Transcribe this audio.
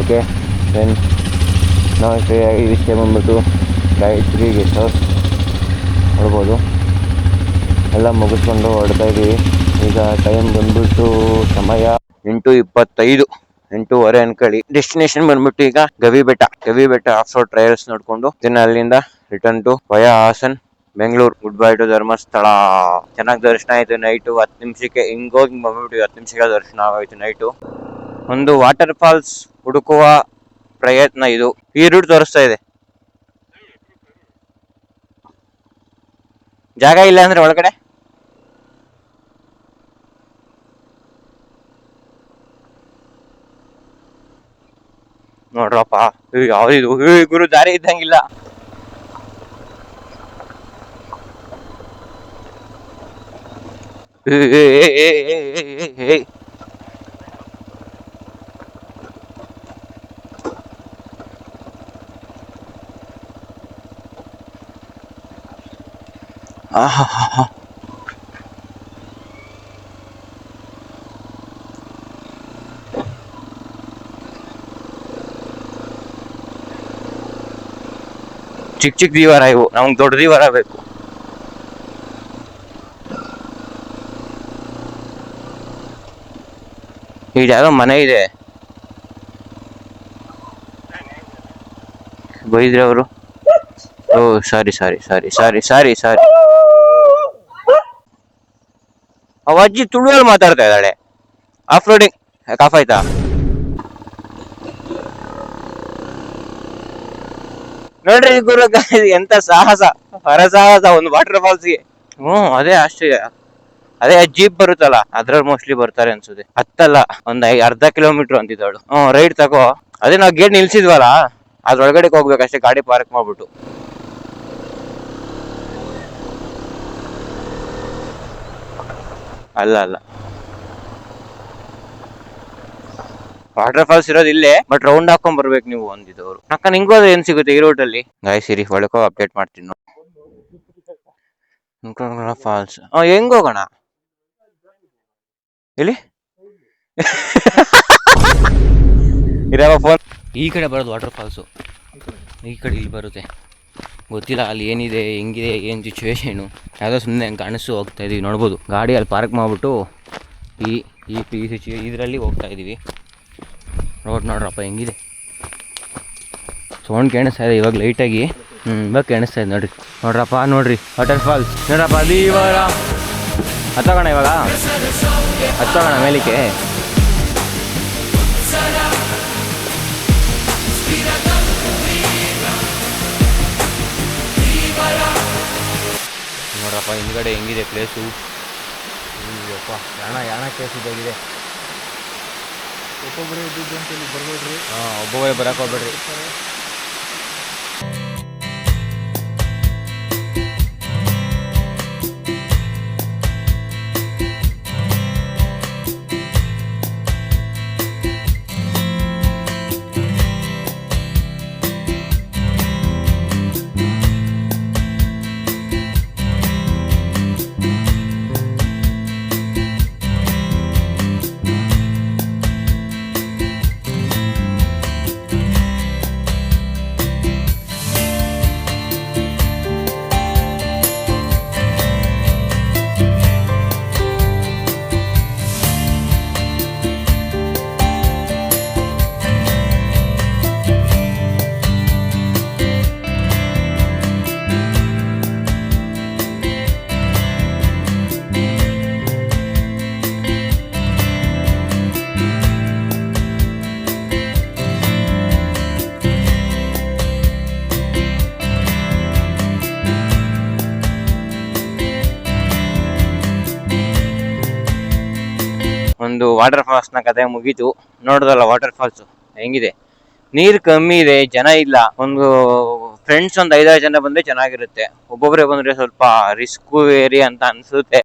Okay then ನಾವು ಇದಿಷ್ಟೇ ಬಂದ್ಬಿಟ್ಟು ಗಾಯತ್ರಿ ಗೆಸ್ಟ್ ಹೌಸ್ ನೋಡ್ಬೋದು. ಎಲ್ಲ ಮುಗಿಸ್ಕೊಂಡು ಹೊರಡ್ತಾ ಇದ್ದೀವಿ. ಈಗ ಟೈಮ್ ಬಂದ್ಬಿಟ್ಟು ಸಮಯ 8:25, 8:15 ಅನ್ಕೊಳ್ಳಿ. ಡೆಸ್ಟಿನೇಷನ್ ಬಂದ್ಬಿಟ್ಟು ಈಗ ಗವಿಬೆಟ್ಟ ಆಫ್ ರೋಡ್ ಟ್ರಯಲ್ಸ್ ನೋಡ್ಕೊಂಡು ದೆನ್ ಅಲ್ಲಿಂದ return to via Hassan Bengaluru. Good bye to Dharmasthala. ಚೆನ್ನಾಗಿ ದರ್ಶನ ಆಯ್ತು. ನೈಟು 10 ನಿಮಿಷಕ್ಕೆ ಹಿಂಗೋಗಿ ಬಂದ್ಬಿಟ್ಟು 10 ನಿಮಿಷಕ್ಕೆ ದರ್ಶನ ಆಗೋಯ್ತು ನೈಟು. ಒಂದು ವಾಟರ್ ಫಾಲ್ಸ್ ಹುಡುಕುವ ಪ್ರಯತ್ನ ಇದು. ಈ ರೂಟ್ ತೋರಿಸ್ತಾ ಇದೆ. ಜಾಗ ಇಲ್ಲ ಅಂದ್ರೆ ಒಳಗಡೆ ನೋಡ್ರಪ್ಪ. ಯಾವ್ದಿದು ಗುರು, ದಾರಿ ಇದ್ದಂಗಿಲ್ಲ. ಚಿಕ್ಕ ಚಿಕ್ಕ ದೀವಾರ ಇವು, ನಮ್ಗೆ ದೊಡ್ಡ ದೀವಾರ ಬೇಕು. ಈಗ ಯಾವ್ದೋ ಮನೆ ಇದೆ. ಬೈದ್ರೆ ಅವರು. ಓ ಸಾರಿ. ಅವ ಅಜ್ಜಿ ತುಳುವಲ್ಲಿ ಮಾತಾಡ್ತಾ ಇದ್ದಾಳೆ. ಆಫ್ ರೋಡಿಂಗ್ ಕಾಫ್ ಆಯ್ತಾ? ನೋಡ್ರಿ ಗುರು, ಎಂತ ಸಾಹಸ, ಹರಸಾಹಸ ಒಂದು ವಾಟರ್ ಫಾಲ್ಸ್ಗೆ. ಅದೇ ಆಶ್ಚರ್ಯ. ಅದೇ ಜೀಪ್ ಬರುತ್ತಲ್ಲ ಅದ್ರಲ್ಲಿ ಮೋಸ್ಟ್ಲಿ ಬರ್ತಾರೆ ಅನ್ಸುತ್ತೆ. ಹತ್ತಲ್ಲ, ಒಂದ್ ಅರ್ಧ ಕಿಲೋಮೀಟರ್ ಅಂತಿದ್ದಾಳು. ರೈಟ್ ತಗೋ. ಅದೇ ನಾವು ಗೇಟ್ ನಿಲ್ಸಿದ್ವಲ್ಲ, ಅದ್ರೊಳಗಡೆ ಹೋಗ್ಬೇಕಷ್ಟೇ, ಗಾಡಿ ಪಾರ್ಕ್ ಮಾಡ್ಬಿಟ್ಟು. ಅಲ್ಲ, ವಾಟರ್ ಫಾಲ್ಸ್ ಇರೋದು ಇಲ್ಲೇ, ಬಟ್ ರೌಂಡ್ ಹಾಕೊಂಡ್ ಬರ್ಬೇಕು ನೀವು ಅಂದಿದ್ದವ್ರು. ಅಕ್ಕ ನಿಂಗೋದ್ರೆ ಏನ್ ಸಿಗುತ್ತೆ ಈ ರೂಟ್ ಅಲ್ಲಿ? ಗಾಯಸಿರಿ ಒಳಕೋ ಅಪ್ಡೇಟ್ ಮಾಡ್ತೀನಿ ನೋಡಿ. ಫಾಲ್ಸ್ ಹೆಂಗ್ ಹೋಗೋಣ ಇಲ್ಲಿ? ಇರವ ಫೋನ್. ಈ ಕಡೆ ಬರೋದು ವಾಟರ್ ಫಾಲ್ಸು, ಈ ಕಡೆ ಇಲ್ಲಿ ಬರುತ್ತೆ. ಗೊತ್ತಿಲ್ಲ ಅಲ್ಲಿ ಏನಿದೆ, ಹೆಂಗಿದೆ, ಏನು ಸಿಚುವೇಶನು. ಯಾವುದೋ ಸುಮ್ಮನೆ ಕಾಣಿಸು ಹೋಗ್ತಾ ಇದೀವಿ. ನೋಡ್ಬೋದು ಗಾಡಿ ಅಲ್ಲಿ ಪಾರ್ಕ್ ಮಾಡಿಬಿಟ್ಟು ಇದರಲ್ಲಿ ಹೋಗ್ತಾ ಇದ್ದೀವಿ. ರೋಡ್ ನೋಡ್ರಪ್ಪ ಹೆಂಗಿದೆ. ಸೌಂಡ್ ಕೇಳಿಸ್ತಾ ಇದೆ ಇವಾಗ ಲೈಟಾಗಿ. ಇವಾಗ ಕೇಳಿಸ್ತಾ ಇದೆ ನೋಡ್ರಿ ವಾಟರ್ ಫಾಲ್ಸ್ ನೋಡ್ರಪ್ಪ. ಅದು ಇವಾಗ ಹತ್ತೋಣ, ಹತ್ತೋಣ ಮೇಲಿಕ್ಕೆ. ನೋಡ್ರಪ್ಪ ಹಿಂದ್ಗಡೆ ಹೆಂಗಿದೆ ಪ್ಲೇಸು. ಯಾಣ ಕೇಸ್ ಇದಾಗಿದೆ. ಒಬ್ಬೊಬ್ಬರೇ ಇದ್ದಿದ್ದು ಅಂತೇಳಿ ಬರ್ಬೇಡ್ರಿ. ಒಬ್ಬೊಬ್ಬರೇ ಬರಕ್ಕೆ ಹೋಗ್ಬೇಡ್ರಿ. ಒಂದು ವಾಟರ್ ಫಾಲ್ಸ್ ನ ಕತೆ ಮುಗೀತು. ನೋಡೋದಲ್ಲ ವಾಟರ್ ಫಾಲ್ಸ್ ಹೆಂಗಿದೆ. ನೀರ್ ಕಮ್ಮಿ ಇದೆ, ಜನ ಇಲ್ಲ. ಒಂದು ಫ್ರೆಂಡ್ಸ್ 5-6 ಜನ ಬಂದ್ರೆ ಚೆನ್ನಾಗಿರುತ್ತೆ. ಒಬ್ಬೊಬ್ರೆ ಬಂದ್ರೆ ಸ್ವಲ್ಪ ರಿಸ್ಕ್ ಏರಿಯಾ ಅಂತ ಅನ್ಸುತ್ತೆ.